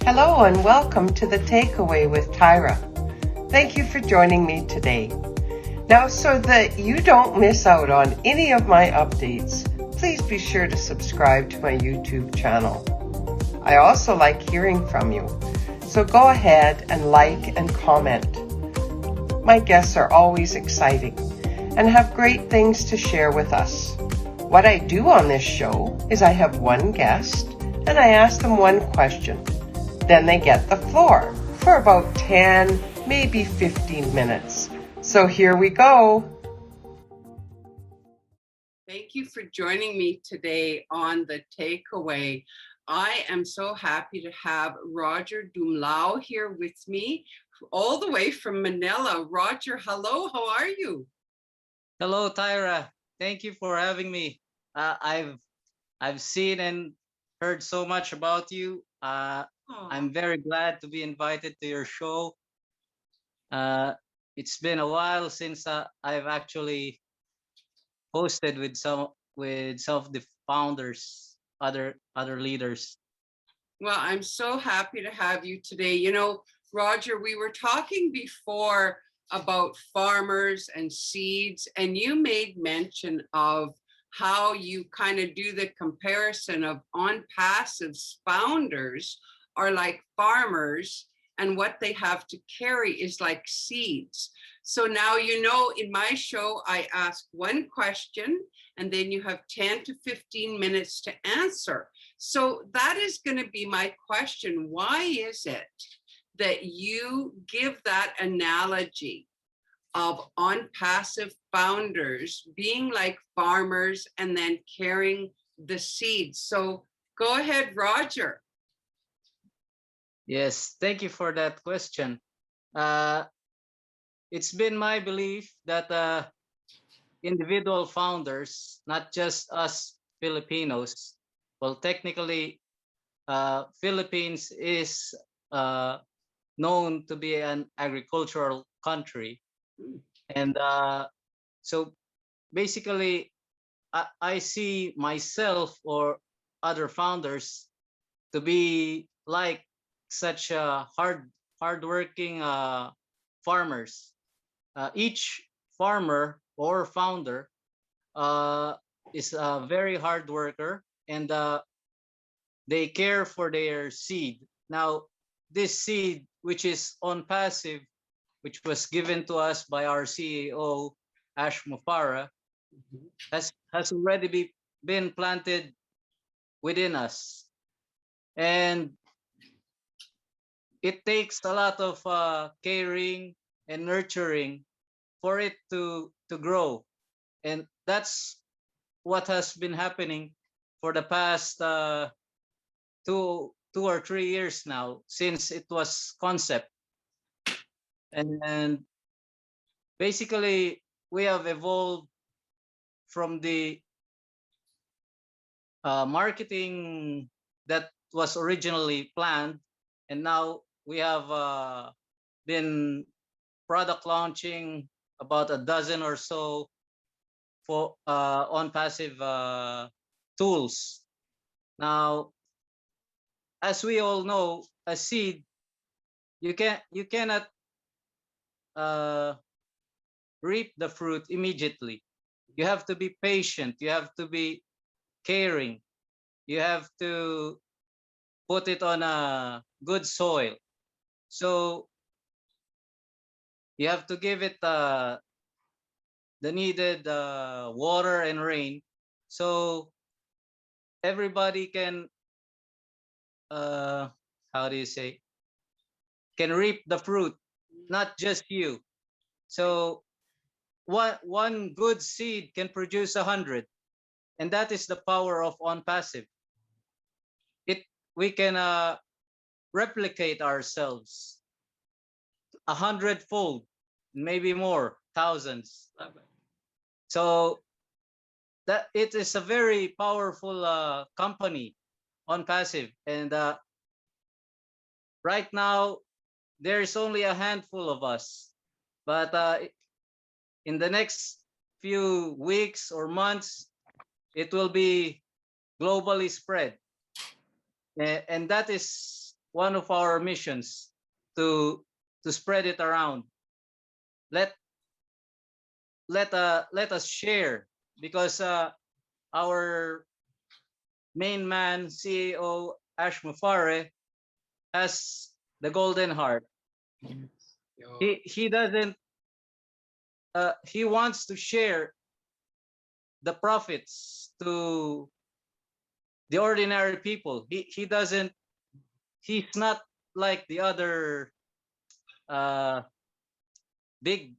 Hello and welcome to The Takeaway with Tyra. Thank you for joining me today. Now, so that you don't miss out on any of my updates, please be sure to subscribe to my YouTube channel. I also like hearing from you, so go ahead and like and comment. My guests are always exciting and have great things to share with us. What I do on this show is I have one guest and I ask them one question. Then they get the floor for about 10, maybe 15 minutes. So here we go. Thank you for joining me today on The Takeaway. I am so happy to have Roger Dumlao here with me, all the way from Manila. Roger, hello, how are you? Hello, Tyra. Thank you for having me. I've seen and heard so much about you. I'm very glad to be invited to your show. It's been a while since I've actually hosted with some of the founders, other leaders. Well, I'm so happy to have you today. You know, Roger, we were talking before about farmers and seeds, and you made mention of how you kind of do the comparison of ONPASSIVE founders are like farmers, and what they have to carry is like seeds. So now, you know, in my show, I ask one question, and then you have 10 to 15 minutes to answer. So that is going to be my question. Why is it that you give that analogy of ONPASSIVE founders being like farmers and then carrying the seeds? So go ahead, Roger. Yes, thank you for that question. It's been my belief that individual founders, not just us Filipinos, well, technically, Philippines is known to be an agricultural country, and so basically, I see myself or other founders to be like such hardworking farmers. Each farmer or founder is a very hard worker, and they care for their seed. Now, this seed, which is ONPASSIVE, which was given to us by our CEO, Ash Mufara, has already been planted within us. And it takes a lot of caring and nurturing for it to grow. And that's what has been happening for the past 2 or 3 years now, since it was concept. And basically, we have evolved from the marketing that was originally planned, and now we have been product launching about a dozen or so for ONPASSIVE tools. Now, as we all know, a seed, you cannot reap the fruit immediately. You have to be patient. You have to be caring. You have to put it on a good soil. So you have to give it the needed water and rain, so everybody can how do you say, can reap the fruit, not just you. So one good seed can produce 100, and that is the power of ONPASSIVE. We can replicate ourselves 100-fold, maybe more, thousands. So that it is a very powerful company, ONPASSIVE, and right now there is only a handful of us, but in the next few weeks or months, it will be globally spread, and that is one of our missions to spread it around. Let let us share, because our main man, CEO Ash Mufare, has the golden heart. He doesn't he wants to share the profits to the ordinary people. He doesn't, he's not like the other uh big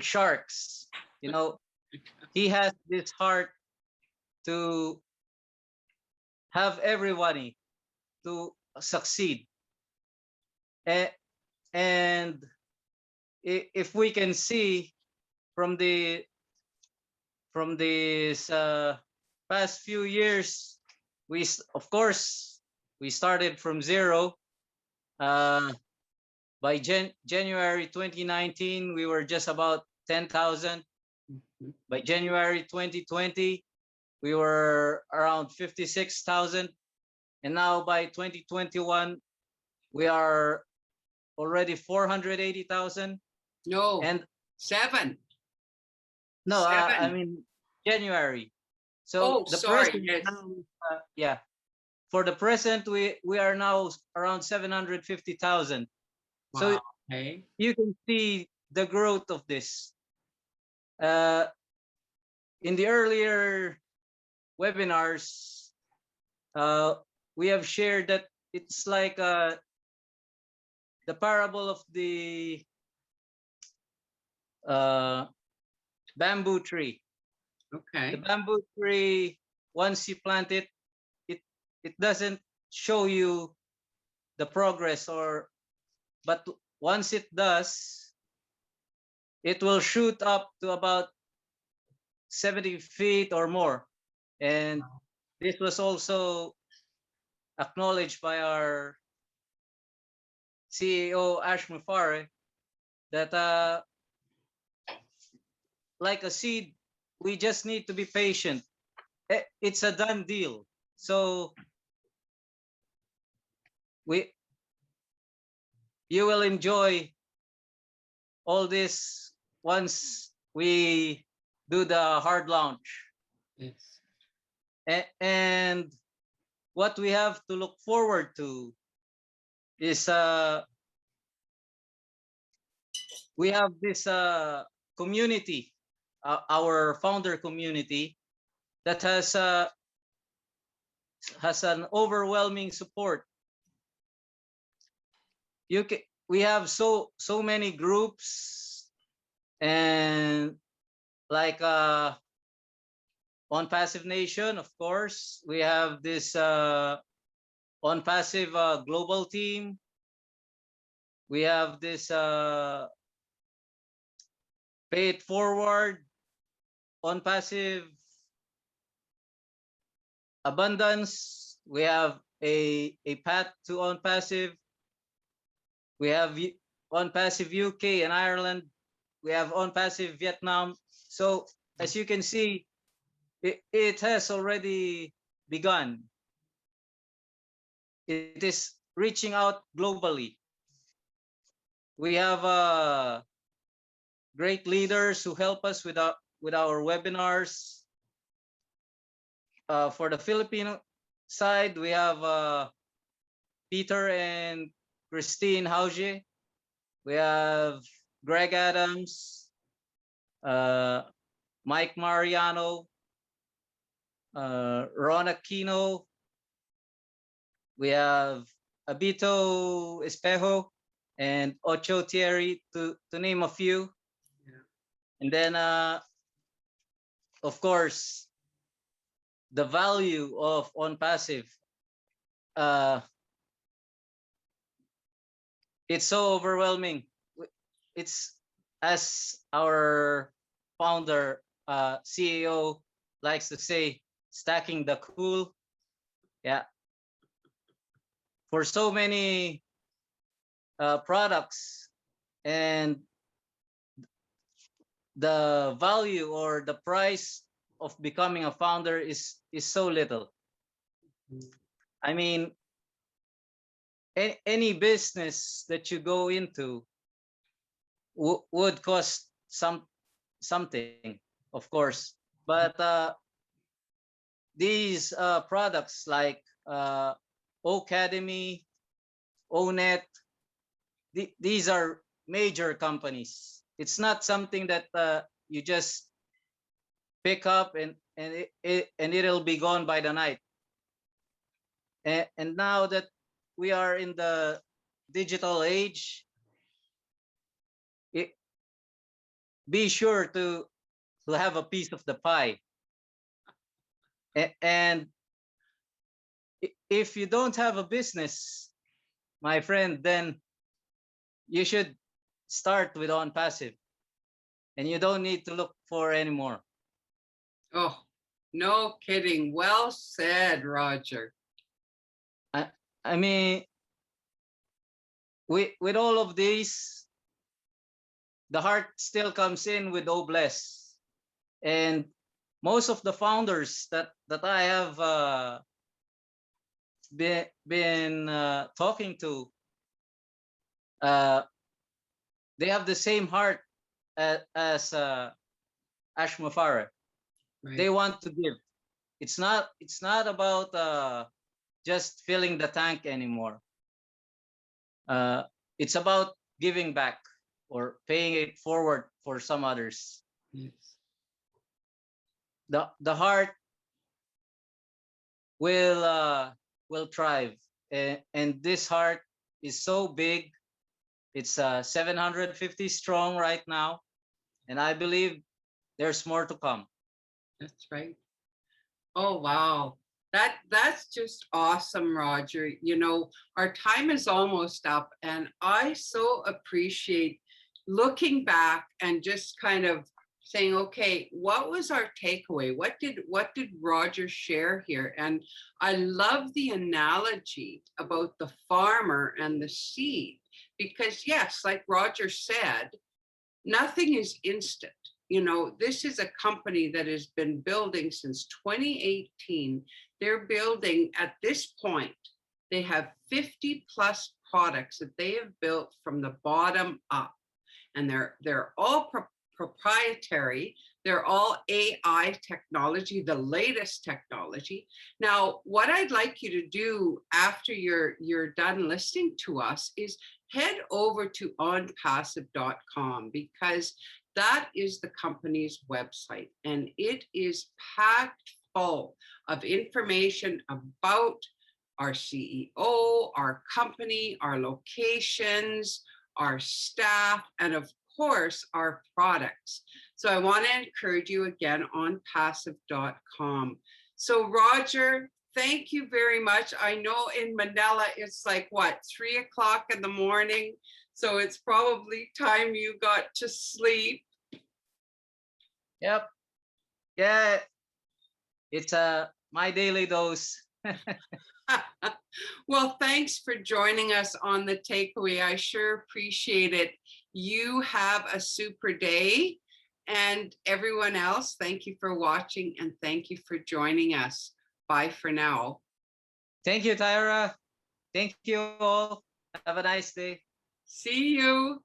sharks, you know. He has this heart to have everybody to succeed. A- and if we can see from the from this past few years, of course we started from zero. By January 2019, we were just about 10,000. By January 2020, we were around 56,000. And now by 2021, we are already 480,000. No, And seven. no, I Seven. mean January. Oh, So the sorry. present Yes. now, yeah, for the present, we are now around 750,000. So Wow. Okay. you can see the growth of this. Uh, in the earlier webinars, we have shared that it's like the parable of the bamboo tree. The Okay. bamboo tree, once you plant it, it it doesn't show you the progress, but once it does, it will shoot up to about 70 feet or more. And this was also acknowledged by our CEO Ash Mufare, that like a seed, we just need to be patient. It's a done deal. So we you will enjoy all this once we do the hard launch. Yes. And what we have to look forward to is we have this community, our founder community, that has an overwhelming support. We have so many groups, and like ONPASSIVE Nation, of course, we have this ONPASSIVE global team. We have this Pay It Forward, ONPASSIVE Abundance. We have a path to ONPASSIVE. We have ONPASSIVE UK and Ireland. We have ONPASSIVE Vietnam. So as you can see, it has already begun. It is reaching out globally. We have great leaders who help us with our webinars. For the Filipino side, we have Peter and Christine Hauge. We have Greg Adams, Mike Mariano, Ron Aquino. We have Abito Espejo and Ocho Thierry, to name a few. Yeah. And then, of course, the value of ONPASSIVE. It's so overwhelming. It's, as our founder, CEO likes to say, stacking the cool. Yeah. For so many products, and the value or the price of becoming a founder is so little. I mean, any business that you go into would cost something, of course. But these products like Academy, Onet, these are major companies. It's not something that you just pick up and it'll be gone by the night. And now that we are in the digital age, it, be sure to have a piece of the pie. And if you don't have a business, my friend, then you should start with ONPASSIVE, and you don't need to look for any more. Oh, no kidding. Well said, Roger. I mean, with all of these, the heart still comes in with "Oh bless," and most of the founders that I have been talking to, they have the same heart as Ash Mafara. Right. They want to give. It's not about just filling the tank anymore. It's about giving back or paying it forward for some others. Yes. The heart will thrive, and this heart is so big. It's 750 strong right now, and I believe there's more to come. That's right. Oh, wow. That's just awesome, Roger. You know, our time is almost up, and I so appreciate looking back and just kind of saying, okay, what was our takeaway? What did Roger share here? And I love the analogy about the farmer and the seed, because yes, like Roger said, nothing is instant. You know, this is a company that has been building since 2018. They're building at this point, they have 50 plus products that they have built from the bottom up. And they're all proprietary. They're all AI technology, the latest technology. Now, what I'd like you to do after you're done listening to us is head over to onpassive.com, because that is the company's website, and it is packed full of information about our CEO, our company, our locations, our staff, and of course, our products. So I want to encourage you again on passive.com. So Roger, thank you very much. I know in Manila, it's like what, 3 o'clock in the morning. So it's probably time you got to sleep. Yep. Yeah. It's my daily dose. Well, thanks for joining us on the takeaway. I sure appreciate it. You have a super day. And everyone else, thank you for watching and thank you for joining us. Bye for now. Thank you, Tyra. Thank you all. Have a nice day. See you.